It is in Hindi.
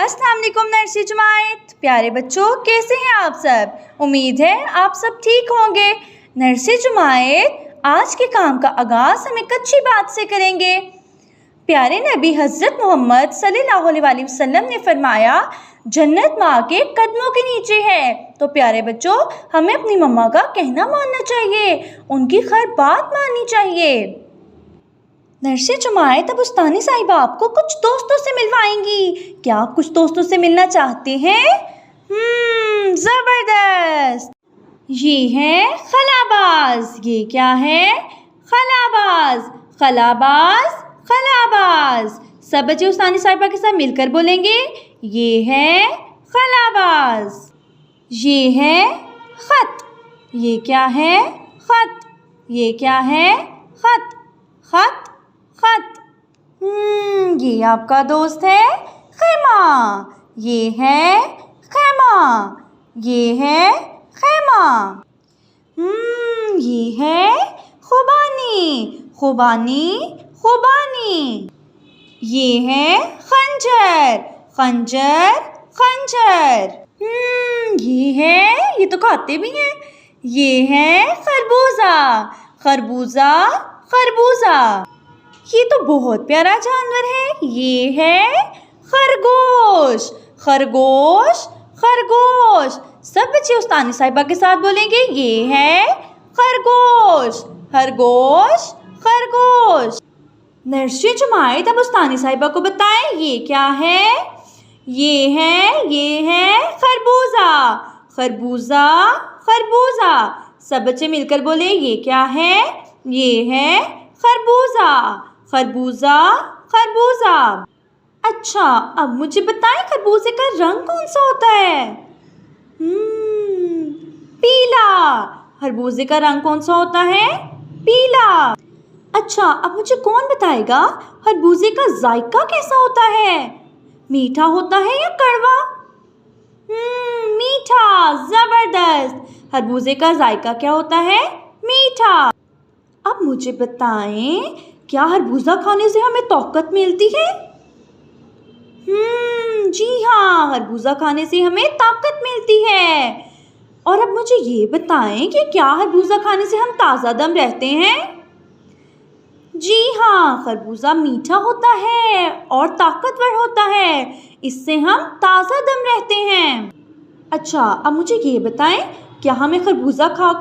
अस्सलाम वालेकुम नर्सरी जमात। प्यारे बच्चों, कैसे हैं आप सब? उम्मीद है आप सब ठीक होंगे। नर्सरी जमात आज के काम का आगाज़ हम एक अच्छी बात से करेंगे। प्यारे नबी हज़रत मोहम्मद सल्लल्लाहु अलैहि वसल्लम ने फरमाया, जन्नत माँ के कदमों के नीचे है। तो प्यारे बच्चों, हमें अपनी मम्मा का कहना मानना चाहिए, उनकी हर बात माननी चाहिए। नर्सरी जमात अब उस्तानी साहिबा आपको कुछ दोस्तों से मिलवाएंगी। क्या आप कुछ दोस्तों से मिलना चाहते हैं? ज़बरदस्त। ये है खलाबाज। ये क्या है? खलाबाज, खलाबाज, खलाबाज। सब बच्चे उस्तानी साहिबा के साथ मिलकर बोलेंगे, ये है खलाबाज। ये है खत। ये क्या है? खत। ये क्या है? खत, खत, खत। ये आपका दोस्त है खैमा। ये है खैमा। ये है खैमा। ये है खुबानी, खुबानी, खुबानी। ये है खंजर, खंजर, खंजर। ये तो खाते भी हैं। ये है खरबूजा, खरबूजा, खरबूजा। ये तो बहुत प्यारा जानवर है। ये है खरगोश, खरगोश, खरगोश। सब बच्चे उस्तानी साहिबा के साथ बोलेंगे, ये है खरगोश, खरगोश, खरगोश। नर्सरी जमात अब उस्तानी साहिबा को बताएं, ये क्या है? ये है खरबूजा, खरबूजा, खरबूजा। सब बच्चे मिलकर बोले, ये क्या है? ये है खरबूजा, खरबूजा, खरबूजा। अच्छा, अब मुझे बताएं खरबूजे का रंग कौन सा होता है? पीला। खरबूजे का रंग कौन सा होता है? पीला। अच्छा, अब मुझे कौन बताएगा खरबूजे का जायका कैसा होता है? मीठा होता है या कड़वा? मीठा। जबरदस्त। खरबूजे का जायका क्या होता है? मीठा। अब मुझे बताएं, क्या खरबूजा खाने से हमें ताकत मिलती है? जी हाँ, खरबूजा खाने से हमें ताकत मिलती है। और अब मुझे ये बताएं कि क्या खरबूजा खाने से हम ताज़ा दम रहते हैं? जी हाँ, खरबूजा मीठा होता है और ताकतवर होता है, इससे हम ताज़ा दम रहते हैं। अच्छा, अब मुझे ये बताएं, क्या हमें खरबूजा खाकर